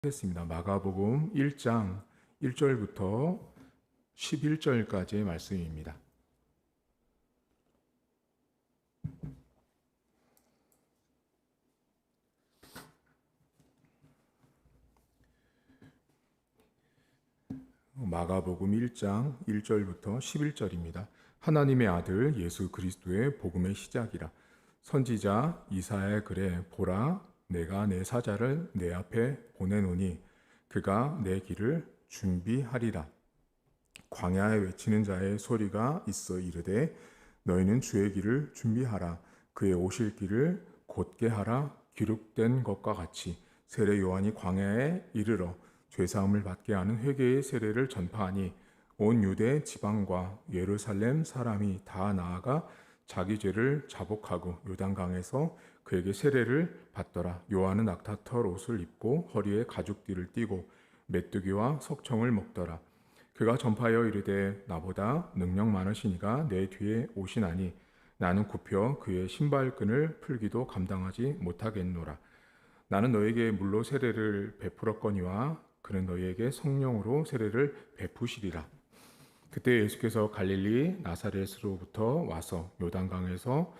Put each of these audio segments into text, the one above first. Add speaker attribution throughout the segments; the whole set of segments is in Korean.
Speaker 1: 하겠습니다. 마가복음 1장 1절부터 11절까지의 말씀입니다. 마가복음 1장 1절부터 11절입니다. 하나님의 아들 예수 그리스도의 복음의 시작이라. 선지자 이사야의 글에 보라, 내가 내 사자를 내 앞에 보내노니 그가 내 길을 준비하리라. 광야에 외치는 자의 소리가 있어 이르되 너희는 주의 길을 준비하라. 그의 오실 길을 곧게 하라. 기록된 것과 같이 세례 요한이 광야에 이르러 죄사함을 받게 하는 회개의 세례를 전파하니 온 유대 지방과 예루살렘 사람이 다 나아가 자기 죄를 자복하고 요단강에서 그에게 세례를 받더라. 요한은 낙타털 옷을 입고 허리에 가죽띠를 띠고 메뚜기와 석청을 먹더라. 그가 전파하여 이르되 나보다 능력 많으시니가 내 뒤에 오시나니 나는 굽혀 그의 신발끈을 풀기도 감당하지 못하겠노라. 나는 너에게 물로 세례를 베풀었거니와 그는 너희에게 성령으로 세례를 베푸시리라. 그때 예수께서 갈릴리 나사렛으로부터 와서 요단강에서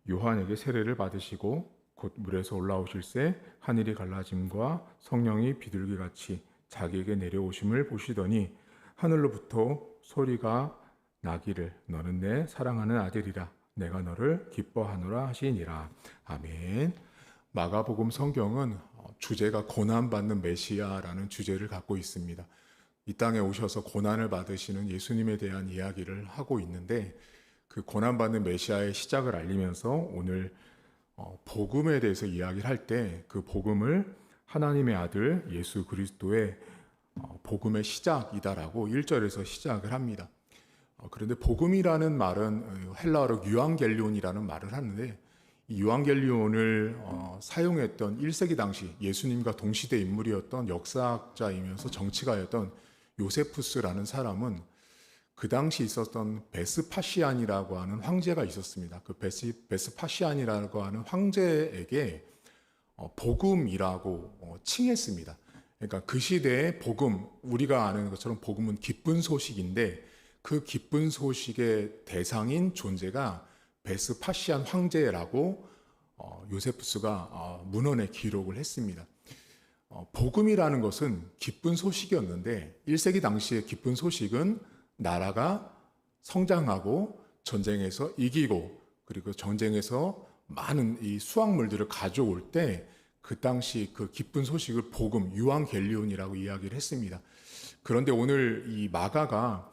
Speaker 1: 요한에게 세례를 받으시고 곧 물에서 올라오실새 하늘이 갈라짐과 성령이 비둘기같이 자기에게 내려오심을 보시더니 하늘로부터 소리가 나기를 너는 내 사랑하는 아들이라 내가 너를 기뻐하노라 하시니라. 아멘. 마가복음 성경은 주제가 고난받는 메시아라는 주제를 갖고 있습니다. 이 땅에 오셔서 고난을 받으시는 예수님에 대한 이야기를 하고 있는데 그 고난받는 메시아의 시작을 알리면서 오늘 복음에 대해서 이야기를 할 때 그 복음을 하나님의 아들 예수 그리스도의 복음의 시작이다라고 1절에서 시작을 합니다. 그런데 복음이라는 말은 헬라어로 유앙겔리온이라는 말을 하는데 이 유앙겔리온을 사용했던 1세기 당시 예수님과 동시대 인물이었던 역사학자이면서 정치가였던 요세푸스라는 사람은 그 당시 있었던 베스파시안이라고 하는 황제가 있었습니다. 그 베스파시안이라고 하는 황제에게 복음이라고 칭했습니다. 그러니까 그 시대의 복음, 우리가 아는 것처럼 복음은 기쁜 소식인데 그 기쁜 소식의 대상인 존재가 베스파시안 황제라고 요세푸스가 문헌에 기록을 했습니다. 복음이라는 것은 기쁜 소식이었는데 1세기 당시의 기쁜 소식은 나라가 성장하고 전쟁에서 이기고 그리고 전쟁에서 많은 이 수확물들을 가져올 때 그 당시 그 기쁜 소식을 복음, 유앙겔리온이라고 이야기를 했습니다. 그런데 오늘 이 마가가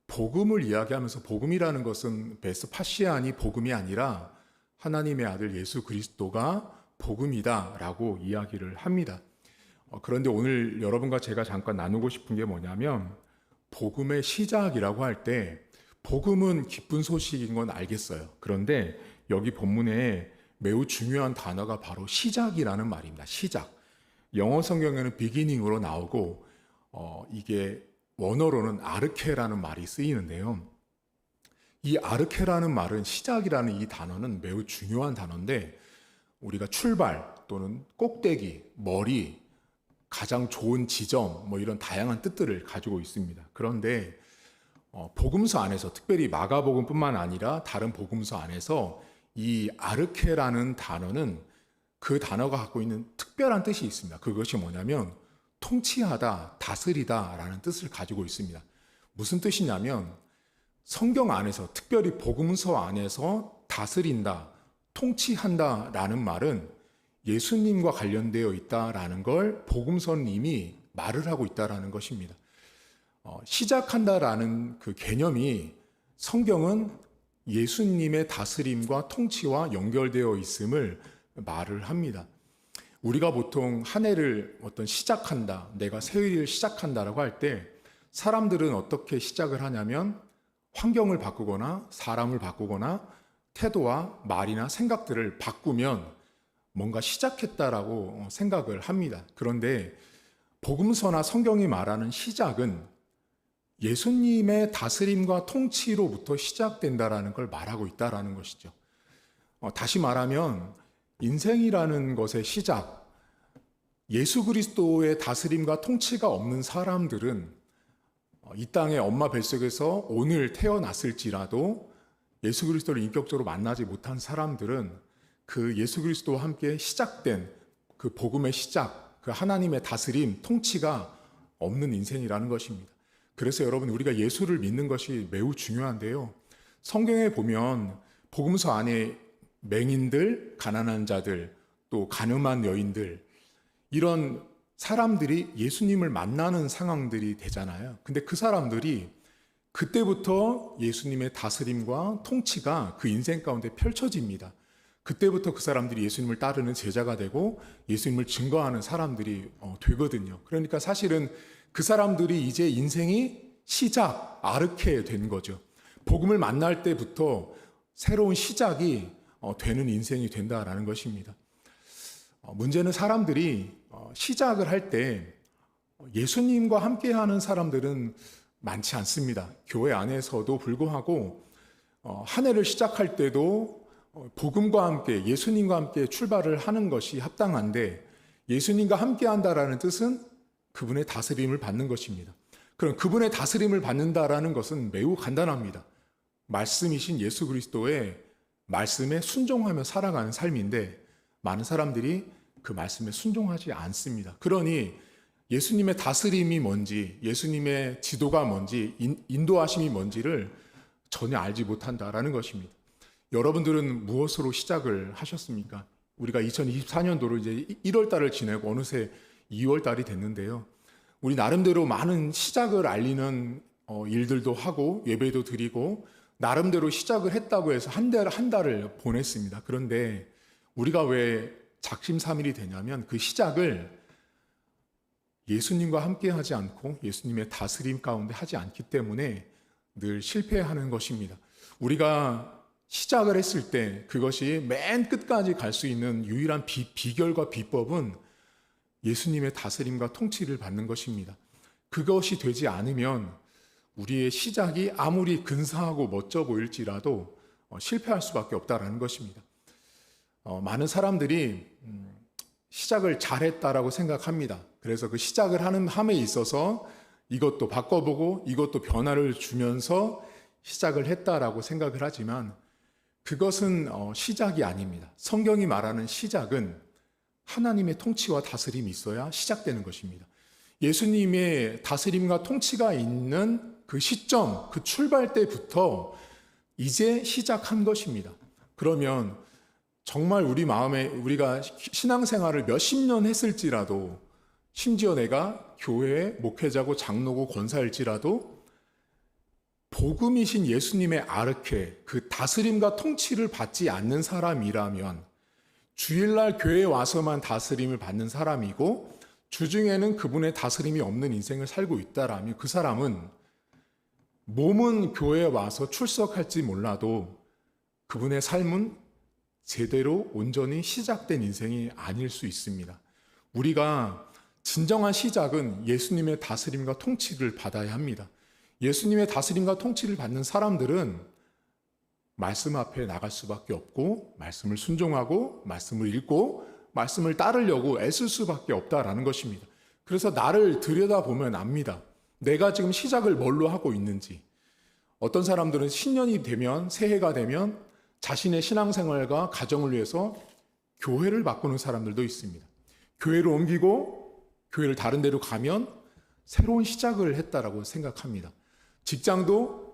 Speaker 1: 복음을 이야기하면서 복음이라는 것은 베스파시안이 복음이 아니라 하나님의 아들 예수 그리스도가 복음이다라고 이야기를 합니다. 그런데 오늘 여러분과 제가 잠깐 나누고 싶은 게 뭐냐면 복음의 시작이라고 할 때 복음은 기쁜 소식인 건 알겠어요. 그런데 여기 본문에 매우 중요한 단어가 바로 시작이라는 말입니다. 시작. 영어 성경에는 beginning으로 나오고 이게 원어로는 아르케라는 말이 쓰이는데요. 이 아르케라는 말은 시작이라는 이 단어는 매우 중요한 단어인데 우리가 출발 또는 꼭대기, 머리, 가장 좋은 지점 뭐 이런 다양한 뜻들을 가지고 있습니다. 그런데 복음서 안에서 특별히 마가복음뿐만 아니라 다른 복음서 안에서 이 아르케라는 단어는 그 단어가 갖고 있는 특별한 뜻이 있습니다. 그것이 뭐냐면 통치하다, 다스리다 라는 뜻을 가지고 있습니다. 무슨 뜻이냐면 성경 안에서 특별히 복음서 안에서 다스린다, 통치한다 라는 말은 예수님과 관련되어 있다라는 걸 복음서는 이미 말을 하고 있다라는 것입니다. 시작한다라는 그 개념이 성경은 예수님의 다스림과 통치와 연결되어 있음을 말을 합니다. 우리가 보통 한 해를 어떤 시작한다, 내가 새 일을 시작한다라고 할 때 사람들은 어떻게 시작을 하냐면 환경을 바꾸거나 사람을 바꾸거나 태도와 말이나 생각들을 바꾸면 뭔가 시작했다라고 생각을 합니다. 그런데 복음서나 성경이 말하는 시작은 예수님의 다스림과 통치로부터 시작된다라는 걸 말하고 있다라는 것이죠. 다시 말하면 인생이라는 것의 시작, 예수 그리스도의 다스림과 통치가 없는 사람들은 이 땅의 엄마 뱃속에서 오늘 태어났을지라도 예수 그리스도를 인격적으로 만나지 못한 사람들은 그 예수 그리스도와 함께 시작된 그 복음의 시작, 그 하나님의 다스림, 통치가 없는 인생이라는 것입니다. 그래서 여러분, 우리가 예수를 믿는 것이 매우 중요한데요. 성경에 보면 복음서 안에 맹인들, 가난한 자들, 또 가늠한 여인들, 이런 사람들이 예수님을 만나는 상황들이 되잖아요. 근데 그 사람들이 그때부터 예수님의 다스림과 통치가 그 인생 가운데 펼쳐집니다. 그때부터 그 사람들이 예수님을 따르는 제자가 되고 예수님을 증거하는 사람들이 되거든요. 그러니까 사실은 그 사람들이 이제 인생이 시작, 아르케 된 거죠. 복음을 만날 때부터 새로운 시작이 되는 인생이 된다라는 것입니다. 문제는 사람들이 시작을 할 때 예수님과 함께하는 사람들은 많지 않습니다. 교회 안에서도 불구하고 한 해를 시작할 때도 복음과 함께, 예수님과 함께 출발을 하는 것이 합당한데, 예수님과 함께 한다라는 뜻은 그분의 다스림을 받는 것입니다. 그럼 그분의 다스림을 받는다라는 것은 매우 간단합니다. 말씀이신 예수 그리스도의 말씀에 순종하며 살아가는 삶인데, 많은 사람들이 그 말씀에 순종하지 않습니다. 그러니 예수님의 다스림이 뭔지, 예수님의 지도가 뭔지, 인도하심이 뭔지를 전혀 알지 못한다라는 것입니다. 여러분들은 무엇으로 시작을 하셨습니까? 우리가 2024년도로 이제 1월 달을 지내고 어느새 2월 달이 됐는데요. 우리 나름대로 많은 시작을 알리는 일들도 하고 예배도 드리고 나름대로 시작을 했다고 해서 한 달을 보냈습니다. 그런데 우리가 왜 작심삼일이 되냐면 그 시작을 예수님과 함께 하지 않고 예수님의 다스림 가운데 하지 않기 때문에 늘 실패하는 것입니다. 우리가 시작을 했을 때 그것이 맨 끝까지 갈 수 있는 유일한 비결과 비법은 예수님의 다스림과 통치를 받는 것입니다. 그것이 되지 않으면 우리의 시작이 아무리 근사하고 멋져 보일지라도 실패할 수밖에 없다는 것입니다. 많은 사람들이 시작을 잘했다라고 생각합니다. 그래서 그 시작을 함에 있어서 이것도 바꿔보고 이것도 변화를 주면서 시작을 했다라고 생각을 하지만 그것은 시작이 아닙니다. 성경이 말하는 시작은 하나님의 통치와 다스림이 있어야 시작되는 것입니다. 예수님의 다스림과 통치가 있는 그 시점, 그 출발 때부터 이제 시작한 것입니다. 그러면 정말 우리 마음에 우리가 신앙생활을 몇십 년 했을지라도, 심지어 내가 교회의 목회자고 장로고 권사일지라도 복음이신 예수님의 아르케, 그 다스림과 통치를 받지 않는 사람이라면, 주일날 교회에 와서만 다스림을 받는 사람이고 주중에는 그분의 다스림이 없는 인생을 살고 있다라면 그 사람은 몸은 교회에 와서 출석할지 몰라도 그분의 삶은 제대로 온전히 시작된 인생이 아닐 수 있습니다. 우리가 진정한 시작은 예수님의 다스림과 통치를 받아야 합니다. 예수님의 다스림과 통치를 받는 사람들은 말씀 앞에 나갈 수밖에 없고 말씀을 순종하고 말씀을 읽고 말씀을 따르려고 애쓸 수밖에 없다라는 것입니다. 그래서 나를 들여다보면 압니다. 내가 지금 시작을 뭘로 하고 있는지. 어떤 사람들은 신년이 되면, 새해가 되면 자신의 신앙생활과 가정을 위해서 교회를 바꾸는 사람들도 있습니다. 교회를 옮기고 교회를 다른 데로 가면 새로운 시작을 했다라고 생각합니다. 직장도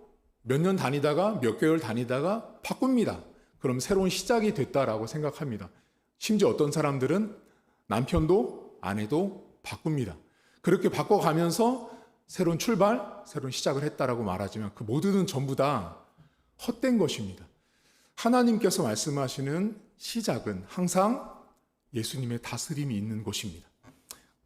Speaker 1: 몇 년 다니다가 몇 개월 다니다가 바꿉니다. 그럼 새로운 시작이 됐다라고 생각합니다. 심지어 어떤 사람들은 남편도 아내도 바꿉니다. 그렇게 바꿔가면서 새로운 출발, 새로운 시작을 했다라고 말하지만 그 모두는 전부 다 헛된 것입니다. 하나님께서 말씀하시는 시작은 항상 예수님의 다스림이 있는 곳입니다.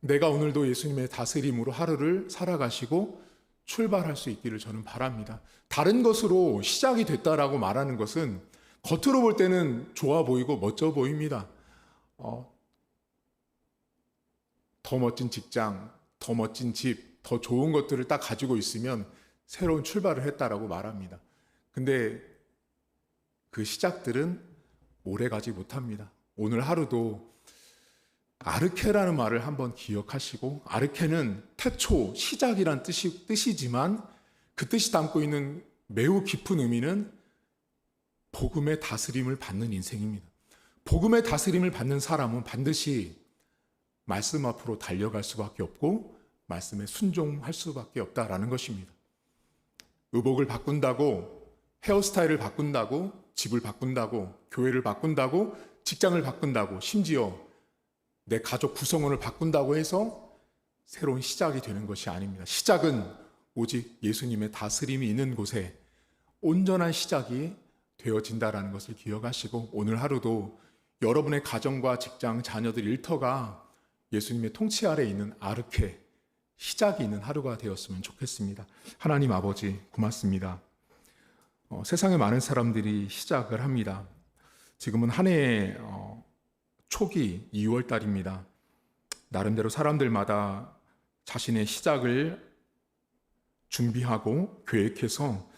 Speaker 1: 내가 오늘도 예수님의 다스림으로 하루를 살아가시고 출발할 수 있기를 저는 바랍니다. 다른 것으로 시작이 됐다라고 말하는 것은 겉으로 볼 때는 좋아 보이고 멋져 보입니다. 더 멋진 직장, 더 멋진 집, 더 좋은 것들을 딱 가지고 있으면 새로운 출발을 했다라고 말합니다. 근데 그 시작들은 오래 가지 못합니다. 오늘 하루도 아르케라는 말을 한번 기억하시고, 아르케는 태초, 시작이란 뜻이지만 그 뜻이 담고 있는 매우 깊은 의미는 복음의 다스림을 받는 인생입니다. 복음의 다스림을 받는 사람은 반드시 말씀 앞으로 달려갈 수밖에 없고 말씀에 순종할 수밖에 없다라는 것입니다. 의복을 바꾼다고, 헤어스타일을 바꾼다고, 집을 바꾼다고, 교회를 바꾼다고, 직장을 바꾼다고, 심지어 내 가족 구성원을 바꾼다고 해서 새로운 시작이 되는 것이 아닙니다. 시작은 오직 예수님의 다스림이 있는 곳에 온전한 시작이 되어진다라는 것을 기억하시고, 오늘 하루도 여러분의 가정과 직장, 자녀들, 일터가 예수님의 통치 아래에 있는 아르케, 시작이 있는 하루가 되었으면 좋겠습니다. 하나님 아버지, 고맙습니다. 세상에 많은 사람들이 시작을 합니다. 지금은 한 해의 초기 2월 달입니다. 나름대로 사람들마다 자신의 시작을 준비하고 계획해서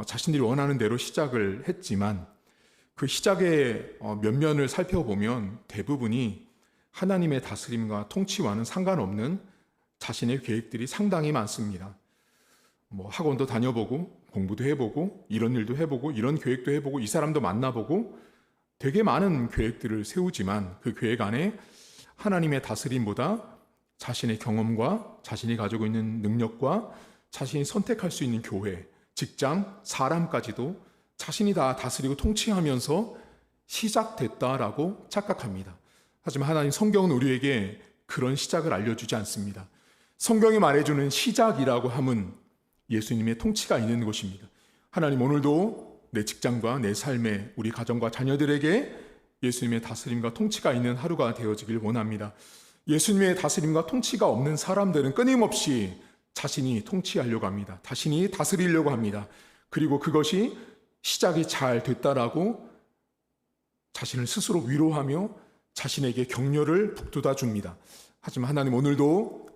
Speaker 1: 자신들이 원하는 대로 시작을 했지만, 그 시작의 면면을 살펴보면 대부분이 하나님의 다스림과 통치와는 상관없는 자신의 계획들이 상당히 많습니다. 학원도 다녀보고, 공부도 해보고, 이런 일도 해보고, 이런 계획도 해보고, 이 사람도 만나보고, 되게 많은 계획들을 세우지만 그 계획 안에 하나님의 다스림보다 자신의 경험과 자신이 가지고 있는 능력과 자신이 선택할 수 있는 교회, 직장, 사람까지도 자신이 다 다스리고 통치하면서 시작됐다라고 착각합니다. 하지만 하나님 성경은 우리에게 그런 시작을 알려주지 않습니다. 성경이 말해주는 시작이라고 함은 예수님의 통치가 있는 곳입니다. 하나님, 오늘도 내 직장과 내 삶에 우리 가정과 자녀들에게 예수님의 다스림과 통치가 있는 하루가 되어지길 원합니다. 예수님의 다스림과 통치가 없는 사람들은 끊임없이 자신이 통치하려고 합니다. 자신이 다스리려고 합니다. 그리고 그것이 시작이 잘 됐다라고 자신을 스스로 위로하며 자신에게 격려를 북돋아 줍니다. 하지만 하나님, 오늘도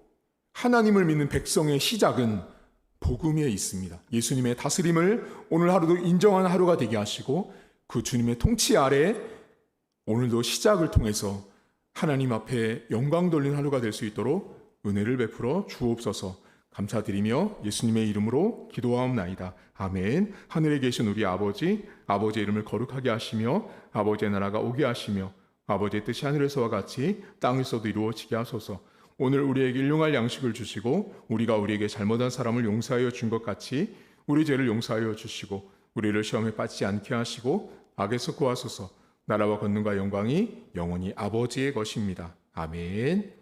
Speaker 1: 하나님을 믿는 백성의 시작은 복음에 있습니다. 예수님의 다스림을 오늘 하루도 인정하는 하루가 되게 하시고, 그 주님의 통치 아래 오늘도 시작을 통해서 하나님 앞에 영광 돌리는 하루가 될 수 있도록 은혜를 베풀어 주옵소서. 감사드리며 예수님의 이름으로 기도하옵나이다. 아멘. 하늘에 계신 우리 아버지, 아버지의 이름을 거룩하게 하시며 아버지의 나라가 오게 하시며 아버지의 뜻이 하늘에서와 같이 땅에서도 이루어지게 하소서. 오늘 우리에게 일용할 양식을 주시고, 우리가 우리에게 잘못한 사람을 용서하여 준 것 같이 우리 죄를 용서하여 주시고, 우리를 시험에 빠지지 않게 하시고 악에서 구하소서. 나라와 권능과 영광이 영원히 아버지의 것입니다. 아멘.